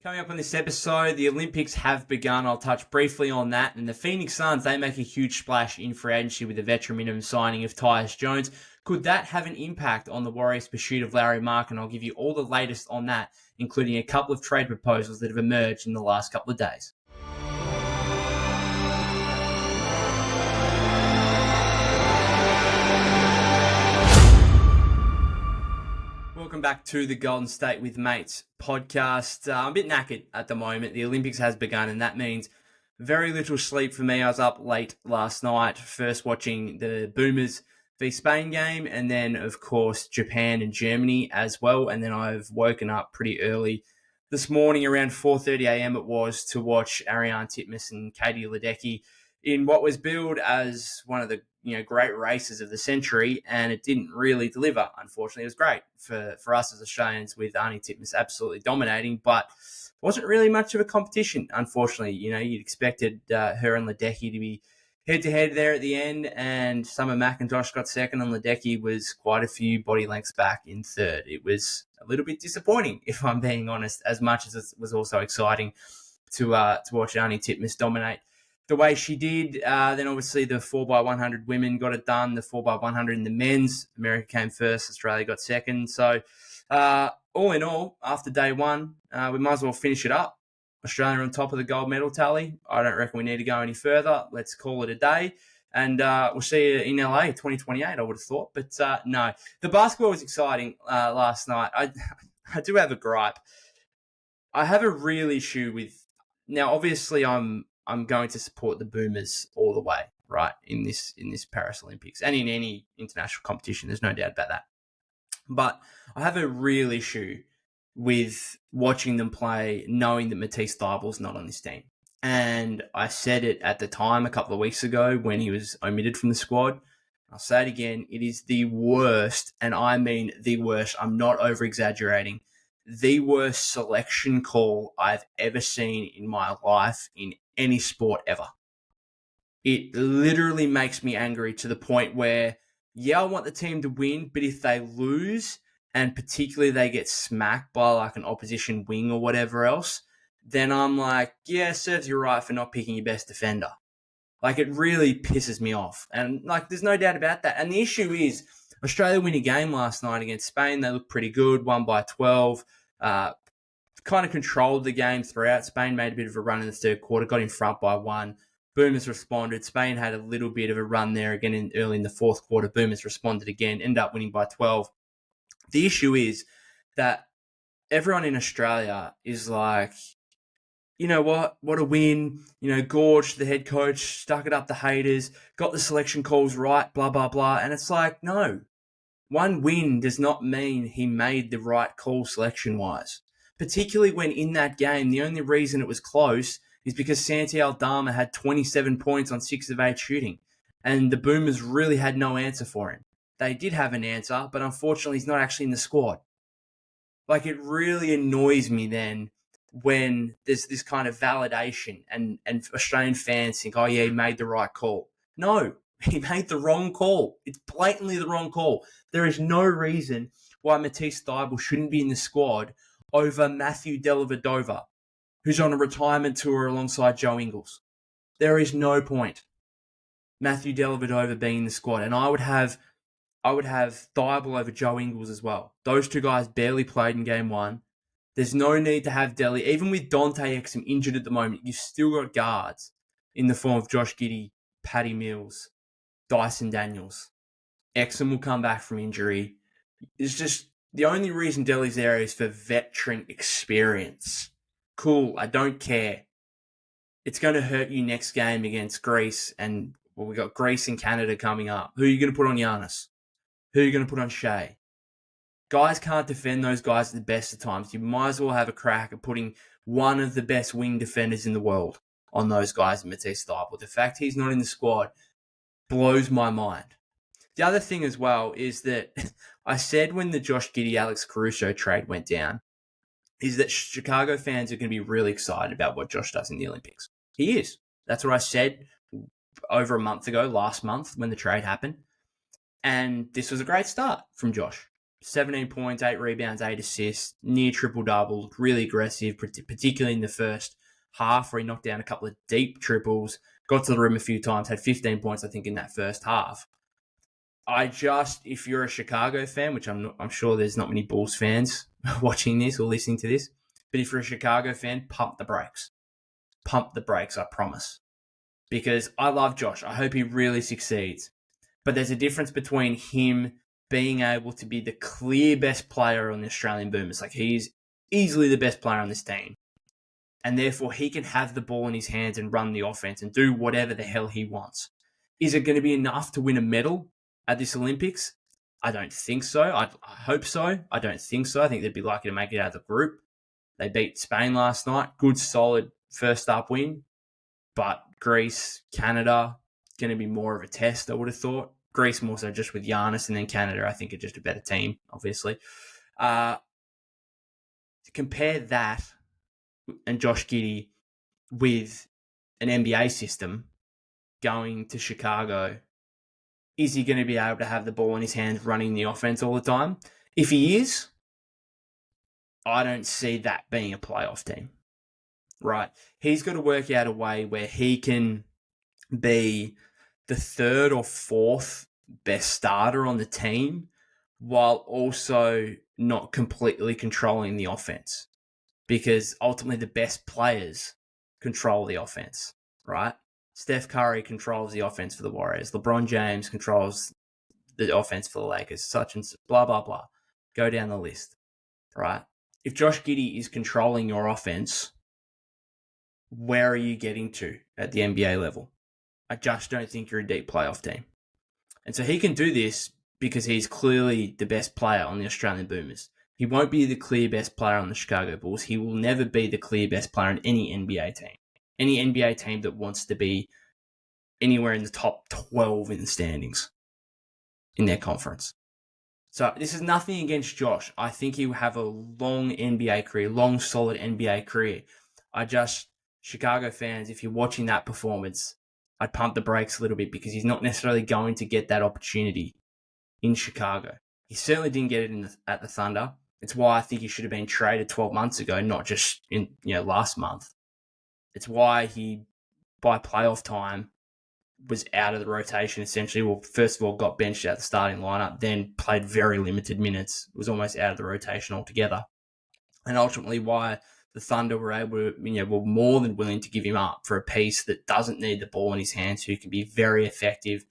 Coming up on this episode, the Olympics have begun. I'll touch briefly on that. And the Phoenix Suns, they make a huge splash in free agency with the veteran minimum signing of Tyus Jones. Could that have an impact on the Warriors' pursuit of Lauri Markkanen? I'll give you all the latest on that, including a couple of trade proposals that have emerged in the last couple of days. Welcome back to the Golden State with Mates podcast. I'm a bit knackered at the moment. The Olympics has begun, and that means very little sleep for me. I was up late last night, first watching the Boomers v Spain game, and then, of course, Japan and Germany as well. And then I've woken up pretty early this morning, around 4:30 a.m. it was, to watch Ariarne Titmus and Katie Ledecky in what was billed as one of the great races of the century, and it didn't really deliver, unfortunately. It was great for us as Australians, with Arnie Titmus absolutely dominating, but wasn't really much of a competition, unfortunately. You'd expected her and Ledecky to be head-to-head there at the end, and Summer McIntosh got second, and Ledecky was quite a few body lengths back in third. It was a little bit disappointing, if I'm being honest, as much as it was also exciting to watch Arnie Titmus dominate the way she did. Then obviously the 4x100 women got it done. The 4x100 in the men's, America came first, Australia got second. So all in all, after day one, we might as well finish it up. Australia on top of the gold medal tally. I don't reckon we need to go any further. Let's call it a day. And we'll see you in LA 2028, I would have thought. But no, the basketball was exciting last night. I do have a gripe. I have a real issue with... Now, obviously, I'm going to support the Boomers all the way, right, in this Paris Olympics and in any international competition. There's no doubt about that. But I have a real issue with watching them play, knowing that Matisse Thybulle's not on this team. And I said it at the time a couple of weeks ago when he was omitted from the squad. I'll say it again. It is the worst, and I mean the worst. I'm not over-exaggerating. The worst selection call I've ever seen in my life in any sport ever. It literally makes me angry to the point where, I want the team to win, but if they lose, and particularly they get smacked by like an opposition wing or whatever else, then I'm like, serves you right for not picking your best defender. Like, it really pisses me off. And like, there's no doubt about that. And the issue is, Australia win a game last night against Spain. They looked pretty good, won by 12. Kind of controlled the game throughout. Spain made a bit of a run in the third quarter, got in front by 1. Boomers responded. Spain had a little bit of a run there again early in the fourth quarter. Boomers responded again, ended up winning by 12. The issue is that everyone in Australia is like, you know what a win. Gorge, the head coach, stuck it up the haters, got the selection calls right, blah, blah, blah. And it's like, no. One win does not mean he made the right call selection-wise. Particularly when in that game, the only reason it was close is because Santi Aldama had 27 points on 6 of 8 shooting. And the Boomers really had no answer for him. They did have an answer, but unfortunately he's not actually in the squad. Like, it really annoys me then when there's this kind of validation and Australian fans think, he made the right call. No, he made the wrong call. It's blatantly the wrong call. There is no reason why Matisse Thybulle shouldn't be in the squad over Matthew Dellavedova, who's on a retirement tour alongside Joe Ingles. There is no point Matthew Dellavedova being in the squad. And I would have Thybulle over Joe Ingles as well. Those two guys barely played in game one. There's no need to have Delly. Even with Dante Exum injured at the moment, you've still got guards in the form of Josh Giddey, Patty Mills, Dyson Daniels. Exum will come back from injury. It's just the only reason Delly's there is for veteran experience. Cool, I don't care. It's going to hurt you next game against Greece, and we got Greece and Canada coming up. Who are you going to put on Giannis? Who are you going to put on Shea? Guys can't defend those guys at the best of times. You might as well have a crack at putting one of the best wing defenders in the world on those guys in Matisse Thybulle. The fact he's not in the squad blows my mind. The other thing as well is that I said when the Josh Giddey, Alex Caruso trade went down, is that Chicago fans are going to be really excited about what Josh does in the Olympics. He is. That's what I said over a month ago, last month, when the trade happened. And this was a great start from Josh. 17 points, 8 rebounds, 8 assists, near triple-double, really aggressive, particularly in the first half where he knocked down a couple of deep triples, got to the rim a few times, had 15 points, I think, in that first half. If you're a Chicago fan, which I'm sure there's not many Bulls fans watching this or listening to this, but if you're a Chicago fan, pump the brakes. Pump the brakes, I promise. Because I love Josh. I hope he really succeeds. But there's a difference between him being able to be the clear best player on the Australian Boomers. Like, he's easily the best player on this team. And therefore, he can have the ball in his hands and run the offense and do whatever the hell he wants. Is it going to be enough to win a medal at this Olympics? I don't think so. I hope so. I don't think so. I think they'd be lucky to make it out of the group. They beat Spain last night. Good, solid first up win. But Greece, Canada, going to be more of a test, I would have thought. Greece more so just with Giannis, and then Canada, I think, are just a better team, obviously. To compare that and Josh Giddey with an NBA system going to Chicago, is he going to be able to have the ball in his hands running the offense all the time? If he is, I don't see that being a playoff team, right? He's got to work out a way where he can be the third or fourth best starter on the team while also not completely controlling the offense, because ultimately the best players control the offense, right? Steph Curry controls the offense for the Warriors. LeBron James controls the offense for the Lakers, such and blah, blah, blah. Go down the list, right? If Josh Giddey is controlling your offense, where are you getting to at the NBA level? I just don't think you're a deep playoff team. And so he can do this because he's clearly the best player on the Australian Boomers. He won't be the clear best player on the Chicago Bulls. He will never be the clear best player on any NBA team. Any NBA team that wants to be anywhere in the top 12 in the standings in their conference. So this is nothing against Josh. I think he will have a long NBA career, long, solid NBA career. Chicago fans, if you're watching that performance, I'd pump the brakes a little bit, because he's not necessarily going to get that opportunity in Chicago. He certainly didn't get it at the Thunder. It's why I think he should have been traded 12 months ago, not just in last month. It's why he, by playoff time, was out of the rotation essentially. Well, first of all, got benched out the starting lineup, then played very limited minutes, was almost out of the rotation altogether. And ultimately why the Thunder were able to, were more than willing to give him up for a piece that doesn't need the ball in his hands, who can be very effective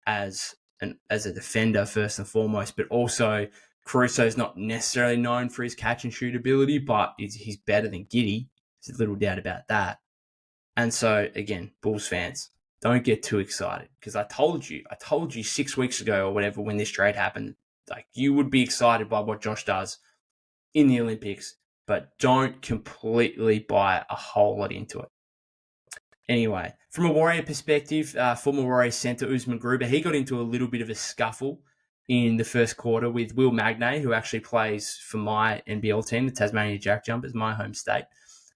as a defender first and foremost, but also Caruso's not necessarily known for his catch and shoot ability, but he's better than Giddey. There's little doubt about that. And so, again, Bulls fans, don't get too excited, because I told you 6 weeks ago or whatever, when this trade happened, like, you would be excited by what Josh does in the Olympics, but don't completely buy a whole lot into it. Anyway, from a Warrior perspective, former Warrior center Usman Garuba, he got into a little bit of a scuffle in the first quarter with Will Magnay, who actually plays for my NBL team, the Tasmania Jack Jumpers, my home state.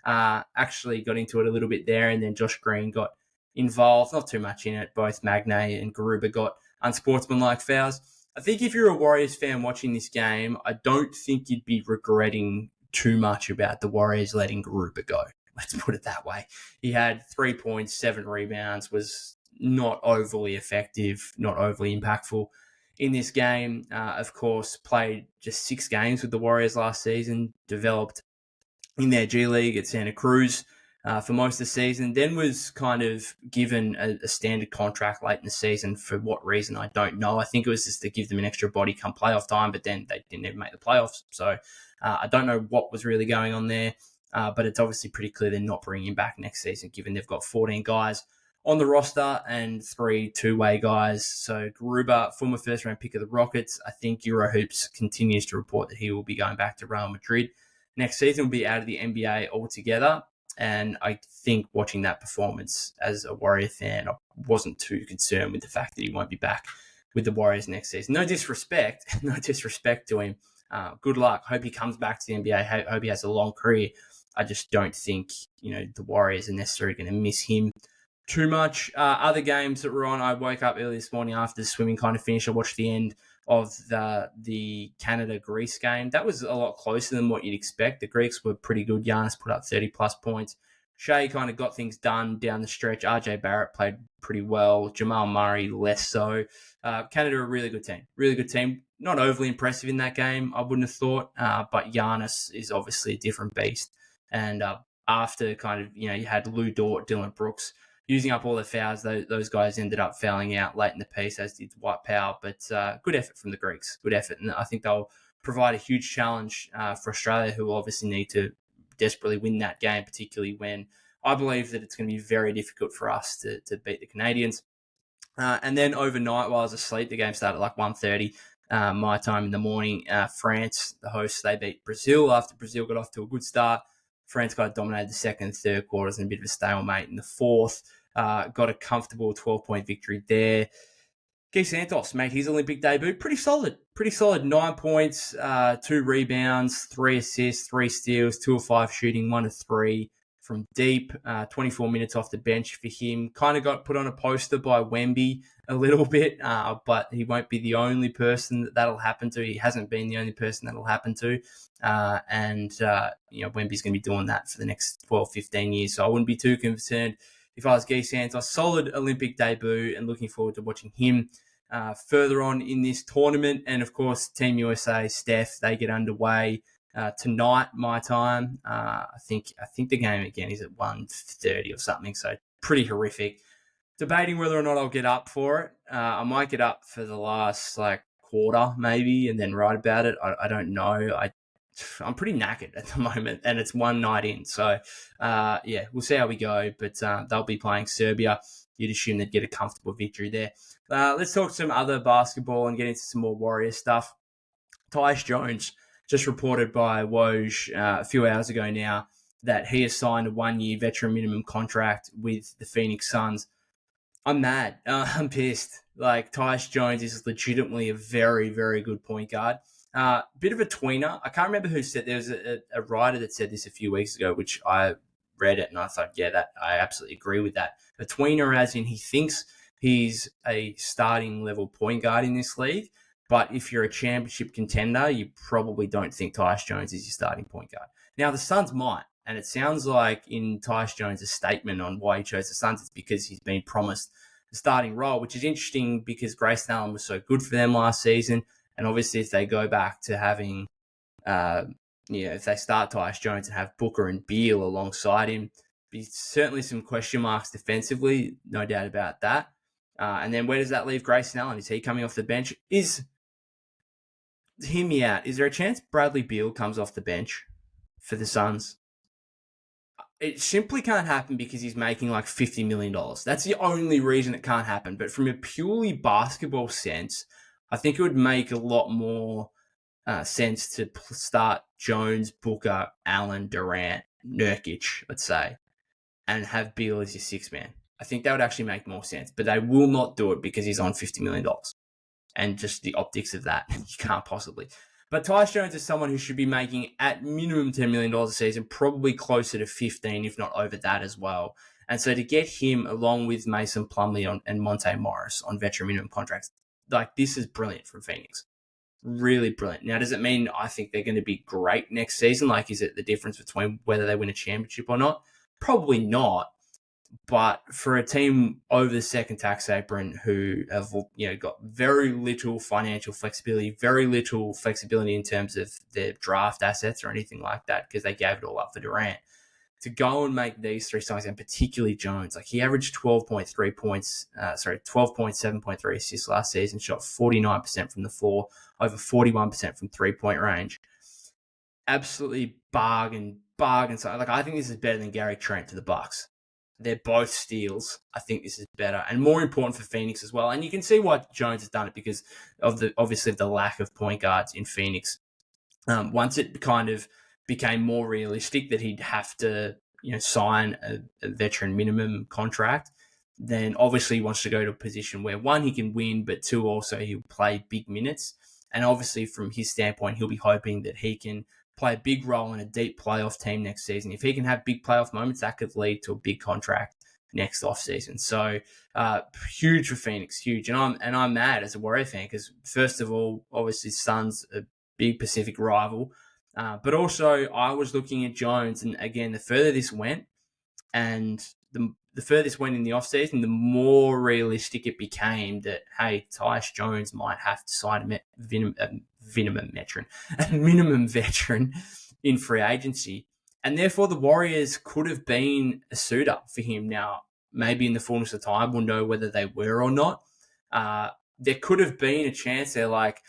Actually got into it a little bit there, and then Josh Green got involved. Not too much in it. Both Magnay and Garuba got unsportsmanlike fouls. I think if you're a Warriors fan watching this game, I don't think you'd be regretting too much about the Warriors letting Garuba go. Let's put it that way. He had 3 points, 7 rebounds, was not overly effective, not overly impactful in this game. Of course, played just 6 games with the Warriors last season, developed in their G League at Santa Cruz for most of the season, then was kind of given a standard contract late in the season. For what reason, I don't know. I think it was just to give them an extra body come playoff time, but then they didn't even make the playoffs. So I don't know what was really going on there, but it's obviously pretty clear they're not bringing him back next season, given they've got 14 guys on the roster and 3 two-way guys. So Garuba, former first-round pick of the Rockets, I think Eurohoops continues to report that he will be going back to Real Madrid next season, will be out of the NBA altogether. And I think watching that performance as a Warrior fan, I wasn't too concerned with the fact that he won't be back with the Warriors next season. No disrespect to him. Good luck. Hope he comes back to the NBA. Hope he has a long career. I just don't think, the Warriors are necessarily going to miss him too much. Other games that were on, I woke up early this morning after the swimming kind of finish. I watched the end of the Canada-Greece game. That was a lot closer than what you'd expect. The Greeks were pretty good. Giannis put up 30-plus points. Shea kind of got things done down the stretch. RJ Barrett played pretty well. Jamal Murray less so. Canada are a really good team. Really good team. Not overly impressive in that game, I wouldn't have thought. But Giannis is obviously a different beast. And after kind of, you had Lou Dort, Dylan Brooks, using up all the fouls, those guys ended up fouling out late in the piece, as did White Power. But good effort from the Greeks. Good effort. And I think they'll provide a huge challenge for Australia, who will obviously need to desperately win that game, particularly when I believe that it's going to be very difficult for us to beat the Canadians. And then overnight, while I was asleep, the game started at like 1:30 my time in the morning. France, the hosts, they beat Brazil after Brazil got off to a good start. France got dominated the second and third quarters and a bit of a stalemate in the fourth. Got a comfortable 12-point victory there. Gui Santos made his Olympic debut. Pretty solid. 9 points, 2 rebounds, 3 assists, 3 steals, 2 of 5 shooting, 1 of 3 from deep. 24 minutes off the bench for him. Kind of got put on a poster by Wemby a little bit, but he won't be the only person that'll happen to. He hasn't been the only person that'll happen to. Wemby's going to be doing that for the next 12, 15 years. So I wouldn't be too concerned if I was Gui Santos. Solid Olympic debut, and looking forward to watching him further on in this tournament. And of course, Team USA, Steph, they get underway tonight, my time. I think the game again is at 1:30 or something. So pretty horrific. Debating whether or not I'll get up for it. I might get up for the last quarter maybe, and then write about it. I don't know. I'm pretty knackered at the moment, and it's one night in. So, we'll see how we go. But they'll be playing Serbia. You'd assume they'd get a comfortable victory there. Let's talk some other basketball and get into some more Warrior stuff. Tyus Jones, just reported by Woj a few hours ago now, that he has signed a 1-year veteran minimum contract with the Phoenix Suns. I'm mad. I'm pissed. Tyus Jones is legitimately a very, very good point guard. Bit of a tweener. I can't remember who said. There was a writer that said this a few weeks ago, which I read it and I thought, that I absolutely agree with that. A tweener, as in he thinks he's a starting level point guard in this league, but if you're a championship contender, you probably don't think Tyus Jones is your starting point guard. Now the Suns might, and it sounds like in Tyus Jones' statement on why he chose the Suns, it's because he's been promised the starting role, which is interesting because Grayson Allen was so good for them last season. And obviously, if they go back to having, if they start Tyus Jones and have Booker and Beal alongside him, be certainly some question marks defensively, no doubt about that. And then where does that leave Grayson Allen? Is he coming off the bench? Hear me out. Is there a chance Bradley Beal comes off the bench for the Suns? It simply can't happen because he's making like $50 million. That's the only reason it can't happen. But from a purely basketball sense, I think it would make a lot more sense to start Jones, Booker, Allen, Durant, Nurkic, let's say, and have Beal as your sixth man. I think that would actually make more sense. But they will not do it because he's on $50 million. And just the optics of that, you can't possibly. But Tyus Jones is someone who should be making at minimum $10 million a season, probably closer to 15, if not over that as well. And so to get him along with Mason Plumlee and Monte Morris on veteran minimum contracts, this is brilliant from Phoenix. Really brilliant. Now, does it mean I think they're going to be great next season? Is it the difference between whether they win a championship or not? Probably not. But for a team over the second tax apron who have got very little financial flexibility, very little flexibility in terms of their draft assets or anything like that, because they gave it all up for Durant, to go and make these three signings, and particularly Jones, he averaged 12.3 points, 12.7.3 assists last season, shot 49% from the floor, over 41% from 3-point range. Absolutely bargain. So, I think this is better than Gary Trent to the Bucks. They're both steals. I think this is better and more important for Phoenix as well. And you can see why Jones has done it because of the lack of point guards in Phoenix. Once it kind of became more realistic that he'd have to, sign a veteran minimum contract, then obviously he wants to go to a position where, one, he can win, but two, also he'll play big minutes. And obviously from his standpoint, he'll be hoping that he can play a big role in a deep playoff team next season. If he can have big playoff moments, that could lead to a big contract next offseason. So huge for Phoenix, huge. And I'm mad as a Warrior fan because, first of all, obviously Suns a big Pacific rival. But also I was looking at Jones, and again, the further this went and the further this went in the offseason, the more realistic it became that, hey, Tyus Jones might have to sign a minimum veteran in free agency. And therefore, the Warriors could have been a suitor for him. Now, maybe in the fullness of time, we'll know whether they were or not. There could have been a chance there. Like,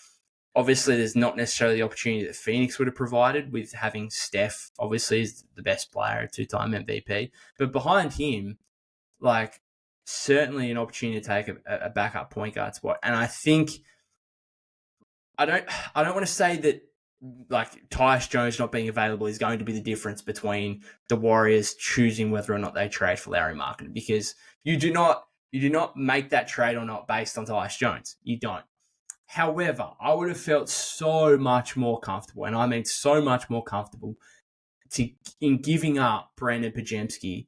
obviously, there's not necessarily the opportunity that Phoenix would have provided with having Steph, obviously, is the best player, two-time MVP. But behind him, like, certainly an opportunity to take a backup point guard spot. And I think I don't want to say that like Tyus Jones not being available is going to be the difference between the Warriors choosing whether or not they trade for Lauri Markkanen, because you do not make that trade or not based on Tyus Jones. You don't. However, I would have felt so much more comfortable, and I mean so much more comfortable in giving up Brandon Pajemski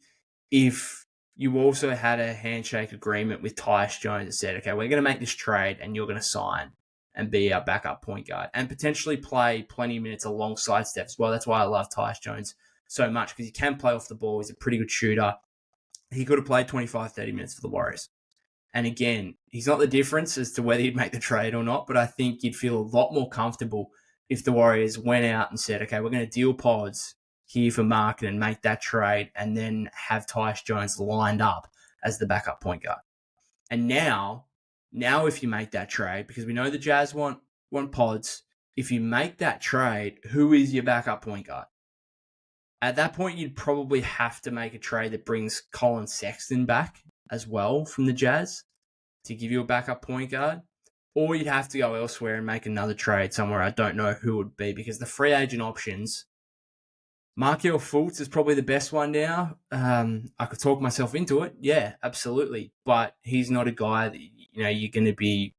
if you also had a handshake agreement with Tyus Jones that said, okay, we're going to make this trade and you're going to sign and be our backup point guard and potentially play plenty of minutes alongside Steph as well. That's why I love Tyus Jones so much, because he can play off the ball. He's a pretty good shooter. He could have played 25, 30 minutes for the Warriors. And again, he's not the difference as to whether he'd make the trade or not, but I think you'd feel a lot more comfortable if the Warriors went out and said, okay, we're going to deal pods here for Markkanen and make that trade and then have Tyus Jones lined up as the backup point guard. And now if you make that trade, because we know the Jazz want pods, if you make that trade, who is your backup point guard? At that point, you'd probably have to make a trade that brings Colin Sexton back as well from the Jazz to give you a backup point guard. Or you'd have to go elsewhere and make another trade somewhere. I don't know who it would be, because the free agent options, Markelle Fultz is probably the best one now. I could talk myself into it. Yeah, absolutely. But he's not a guy that, you're going to be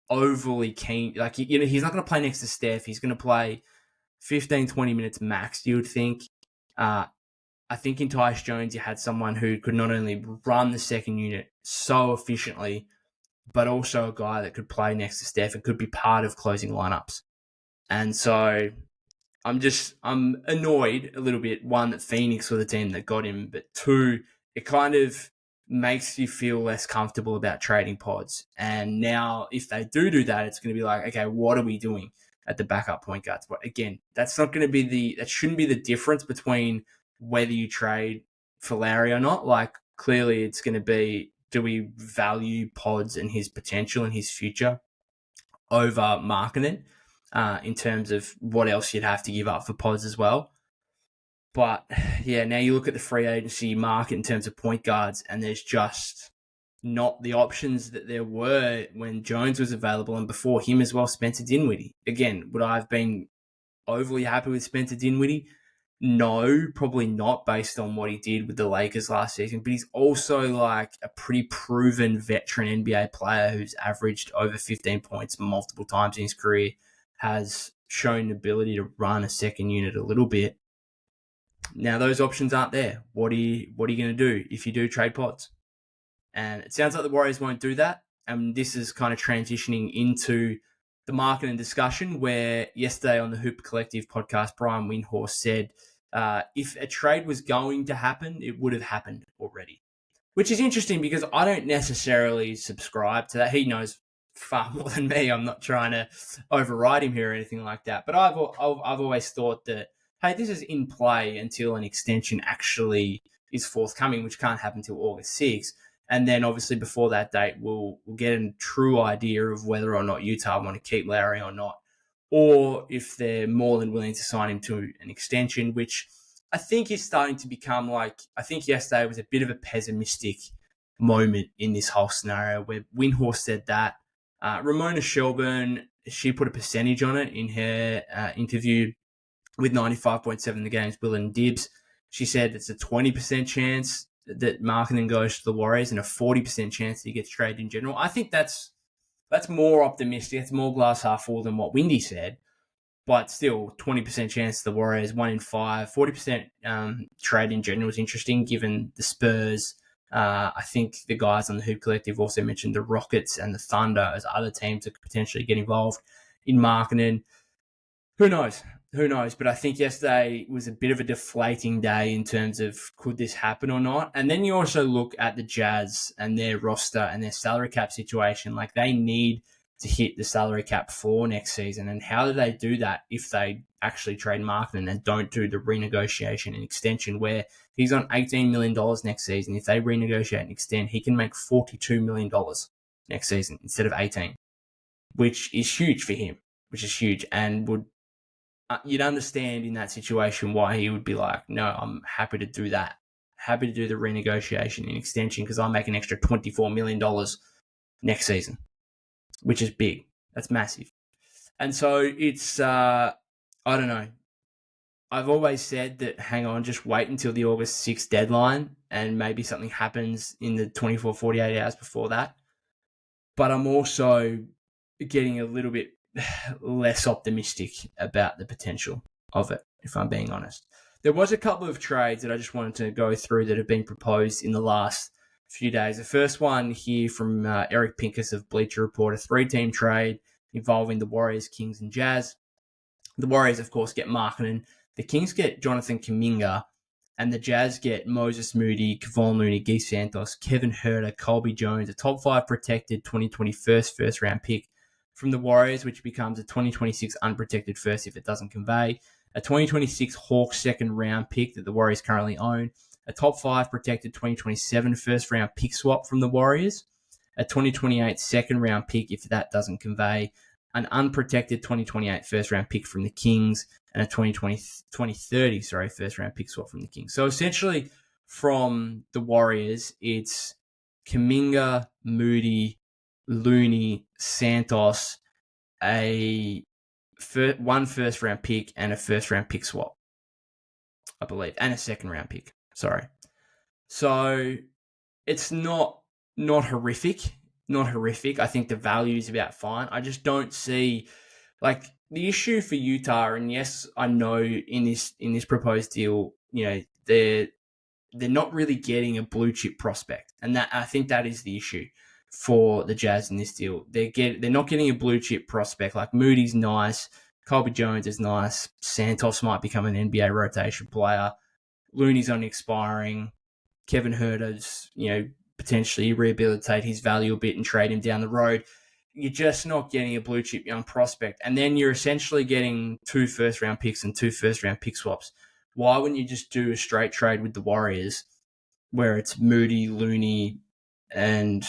overly keen. Like, he's not going to play next to Steph. He's going to play 15, 20 minutes max, you would think. I think in Tyus Jones, you had someone who could not only run the second unit so efficiently, but also a guy that could play next to Steph and could be part of closing lineups. And so I'm annoyed a little bit, one, that Phoenix were the team that got him, but two, it kind of makes you feel less comfortable about trading pods. And now if they do that, it's going to be like, okay, what are we doing at the backup point guard spot? Again, that's not going to be that shouldn't be the difference between whether you trade for Lauri or not. Like, clearly it's going to be, do we value pods and his potential and his future over Markkanen in terms of what else you'd have to give up for pods as well. But yeah, now you look at the free agency market in terms of point guards, and there's just not the options that there were when Jones was available, and before him as well, Spencer Dinwiddie. Again, would I have been overly happy with Spencer Dinwiddie? No, probably not, based on what he did with the Lakers last season. But he's also like a pretty proven veteran NBA player who's averaged over 15 points multiple times in his career, has shown the ability to run a second unit a little bit. Now those options aren't there. What are you going to do if you do trade pods? And it sounds like the Warriors won't do that. And this is kind of transitioning into the Markkanen discussion, where yesterday on the Hoop Collective podcast, Brian Windhorst said, if a trade was going to happen, it would have happened already. Which is interesting, because I don't necessarily subscribe to that. He knows far more than me. I'm not trying to override him here or anything like that. But I've always thought that, hey, this is in play until an extension actually is forthcoming, which can't happen until August 6th. And then obviously before that date, we'll get a true idea of whether or not Utah want to keep Lauri or not, or if they're more than willing to sign him to an extension, which I think is starting to become like, I think yesterday was a bit of a pessimistic moment in this whole scenario, where Windhorst said that. Ramona Shelburne, she put a percentage on it in her interview with 95.7 the game's Will and Dibbs. She said it's a 20% chance that Markkanen goes to the Warriors and a 40% chance that he gets traded in general. I think that's more optimistic. It's more glass half full than what Windy said. But still, 20% chance the Warriors, 1 in 5, 40% trade in general is interesting, given the Spurs I think the guys on the Hoop Collective also mentioned the Rockets and the Thunder as other teams that could potentially get involved in Markkanen. Who knows? Who knows? But I think yesterday was a bit of a deflating day in terms of could this happen or not. And then you also look at the Jazz and their roster and their salary cap situation. Like, they need to hit the salary cap for next season. And how do they do that if they actually trade Markkanen and don't do the renegotiation and extension where he's on $18 million next season? If they renegotiate and extend, he can make $42 million next season instead of 18, which is huge for him, which is huge, and would you'd understand in that situation why he would be like, no, I'm happy to do that. Happy to do the renegotiation and extension because I make an extra $24 million next season, which is big. That's massive. And so it's, I don't know. I've always said that, hang on, just wait until the August 6th deadline and maybe something happens in the 24, 48 hours before that. But I'm also getting a little bit less optimistic about the potential of it, if I'm being honest. There was a couple of trades that I just wanted to go through that have been proposed in the last few days. The first one here from Eric Pincus of Bleacher Report, a 3-team trade involving the Warriors, Kings, and Jazz. The Warriors, of course, get Markkanen. The Kings get Jonathan Kuminga, and the Jazz get Moses Moody, Kevon Looney, Gui Santos, Kevin Huerter, Colby Jones, a top 5 protected 2020 first-round pick from the Warriors, which becomes a 2026 unprotected first if it doesn't convey, a 2026 Hawks second-round pick that the Warriors currently own, a top 5 protected 2027 first-round pick swap from the Warriors, a 2028 second-round pick if that doesn't convey, an unprotected 2028 first-round pick from the Kings, and a 2030 first-round pick swap from the Kings. So essentially, from the Warriors, it's Kuminga, Moody, Looney, Santos, one first-round pick and a first-round pick swap, I believe, and a second-round pick. Sorry. So it's not horrific. Not horrific. I think the value is about fine. I just don't see, like, the issue for Utah, and yes, I know in this proposed deal, you know, they're not really getting a blue chip prospect, and that I think that is the issue for the Jazz in this deal. They're not getting a blue chip prospect. Like, Moody's nice, Colby Jones is nice, Santos might become an NBA rotation player, Looney's only expiring, Kevin Huerter's, you know, potentially rehabilitate his value a bit and trade him down the road. You're just not getting a blue chip young prospect. And then you're essentially getting 2 first-round picks and 2 first-round pick swaps. Why wouldn't you just do a straight trade with the Warriors where it's Moody, Looney, and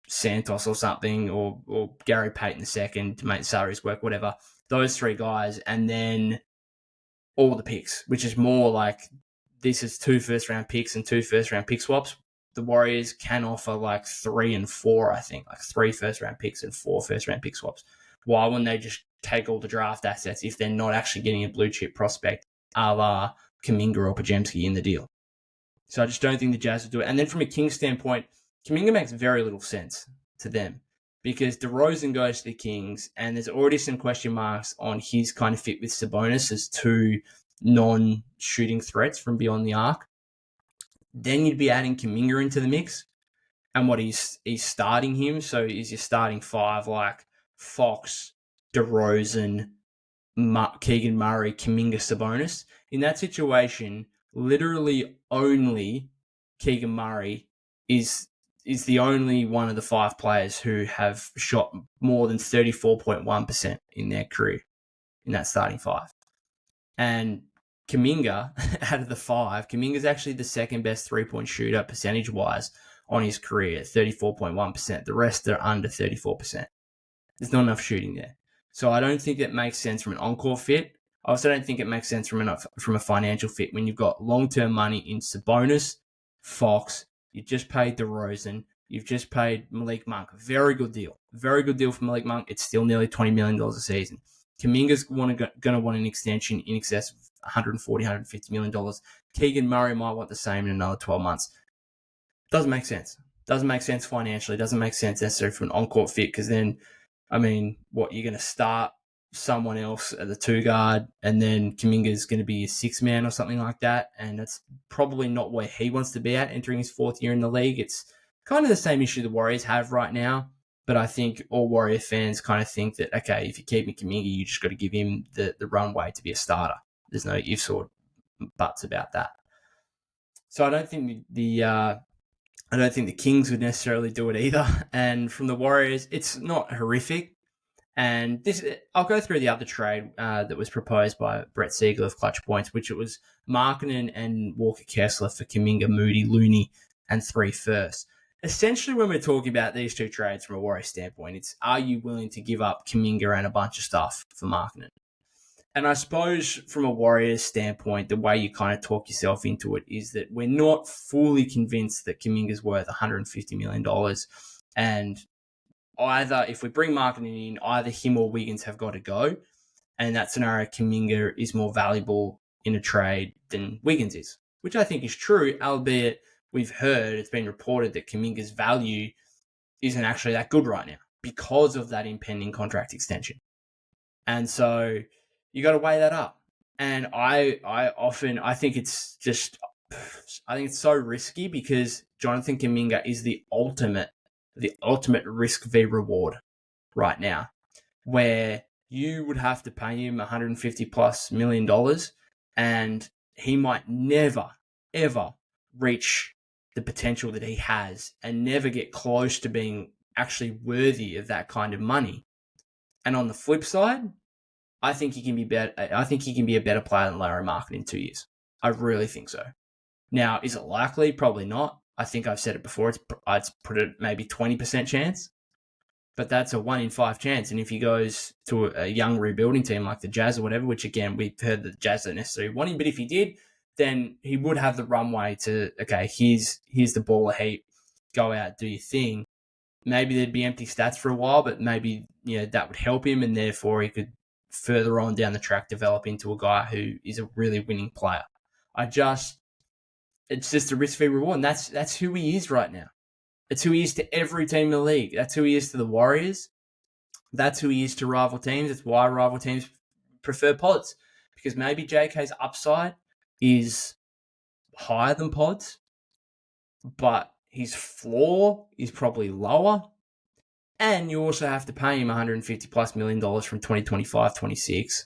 Santos or something, or Gary Payton II to make salaries work, whatever. Those 3 guys, and then all the picks, which is more like this is 2 first-round picks and 2 first-round pick swaps. The Warriors can offer like 3 and 4, I think, like 3 first-round picks and 4 first-round pick swaps. Why wouldn't they just take all the draft assets if they're not actually getting a blue-chip prospect a la Kuminga or Podziemski in the deal? So I just don't think the Jazz will do it. And then from a Kings standpoint, Kuminga makes very little sense to them because DeRozan goes to the Kings and there's already some question marks on his kind of fit with Sabonis as 2 non-shooting threats from beyond the arc. Then you'd be adding Kuminga into the mix. And what he's starting him. So is your starting 5 like Fox, DeRozan, Keegan Murray, Kuminga, Sabonis. In that situation, literally only Keegan Murray is the only one of the 5 players who have shot more than 34.1% in their career in that starting 5. And Kuminga, out of the 5, Kuminga's actually the second best 3-point shooter percentage-wise on his career at 34.1%. The rest are under 34%. There's not enough shooting there. So I don't think it makes sense from an on-court fit. I also don't think it makes sense from a financial fit when you've got long-term money in Sabonis, Fox, you just paid DeRozan, you've just paid Malik Monk. Very good deal. Very good deal for Malik Monk. It's still nearly $20 million a season. Kuminga's going to want an extension in excess of $140, $150 million. Keegan Murray might want the same in another 12 months. Doesn't make sense. Doesn't make sense financially. Doesn't make sense necessarily for an on-court fit because then, I mean, what, you're going to start someone else at the 2 guard, and then Kuminga's going to be a 6-man or something like that. And that's probably not where he wants to be at entering his 4th year in the league. It's kind of the same issue the Warriors have right now. But I think all Warrior fans kind of think that, okay, if you keep Kuminga, you just got to give him the runway to be a starter. There's no ifs or buts about that. So I don't think the Kings would necessarily do it either. And from the Warriors, it's not horrific. And this, I'll go through the other trade that was proposed by Brett Siegel of Clutch Points, which it was Markkanen and Walker Kessler for Kuminga, Moody, Looney, and 3 firsts. Essentially, when we're talking about these 2 trades from a Warriors standpoint, it's are you willing to give up Kuminga and a bunch of stuff for Markkanen? And I suppose from a Warriors standpoint, the way you kind of talk yourself into it is that we're not fully convinced that Kuminga's worth $150 million. And either, if we bring Markkanen in, either him or Wiggins have got to go. And in that scenario, Kuminga is more valuable in a trade than Wiggins is, which I think is true, albeit we've heard, it's been reported that Kuminga's value isn't actually that good right now because of that impending contract extension. And so you got to weigh that up. And I think it's so risky because Jonathan Kuminga is the ultimate risk v reward right now, where you would have to pay him $150+ million, and he might never, ever reach the potential that he has and never get close to being actually worthy of that kind of money. And on the flip side, I think he can be better. I think he can be a better player than Lauri Markkanen in 2 years. I really think so. Now, is it likely? Probably not. I think I've said it before. I'd put it maybe 20% chance, but that's a 1 in 5 chance. And if he goes to a young rebuilding team like the Jazz or whatever, which again, we've heard that the Jazz don't necessarily want him, but if he did, then he would have the runway to, okay, here's the ball of heat, go out, do your thing. Maybe there'd be empty stats for a while, but maybe that would help him, and therefore he could further on down the track develop into a guy who is a really winning player. It's just a risk-free reward, and that's who he is right now. It's who he is to every team in the league. That's who he is to the Warriors. That's who he is to rival teams. It's why rival teams prefer pods, because maybe JK's upside is higher than pods, but his floor is probably lower. And you also have to pay him $150+ million from 2025-26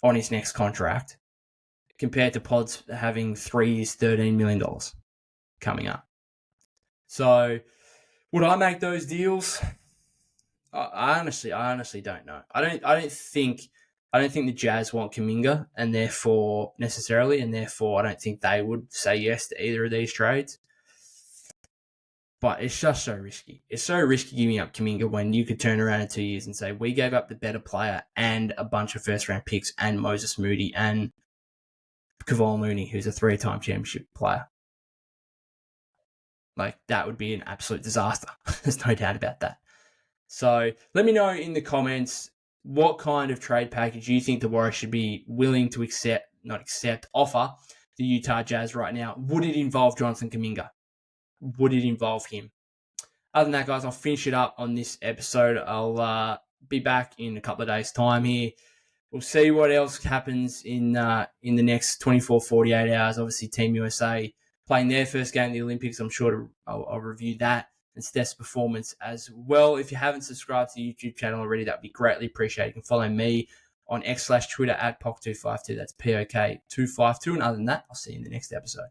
on his next contract, compared to pods having 3 years, $13 million coming up. So would I make those deals? I honestly don't know. I don't think the Jazz want Kuminga, and therefore I don't think they would say yes to either of these trades. But it's just so risky. It's so risky giving up Kuminga when you could turn around in 2 years and say, we gave up the better player and a bunch of first-round picks and Moses Moody and Kevon Looney, who's a 3-time championship player. Like, that would be an absolute disaster. There's no doubt about that. So let me know in the comments what kind of trade package you think the Warriors should be willing to offer the Utah Jazz right now. Would it involve Jonathan Kuminga? Would it involve him? Other than that, guys, I'll finish it up on this episode. I'll be back in a couple of days' time here. We'll see what else happens in the next 24, 48 hours. Obviously, Team USA playing their first game in the Olympics. I'm sure I'll review that and Steph's performance as well. If you haven't subscribed to the YouTube channel already, that would be greatly appreciated. You can follow me on X/Twitter at POC252. That's POK252. And other than that, I'll see you in the next episode.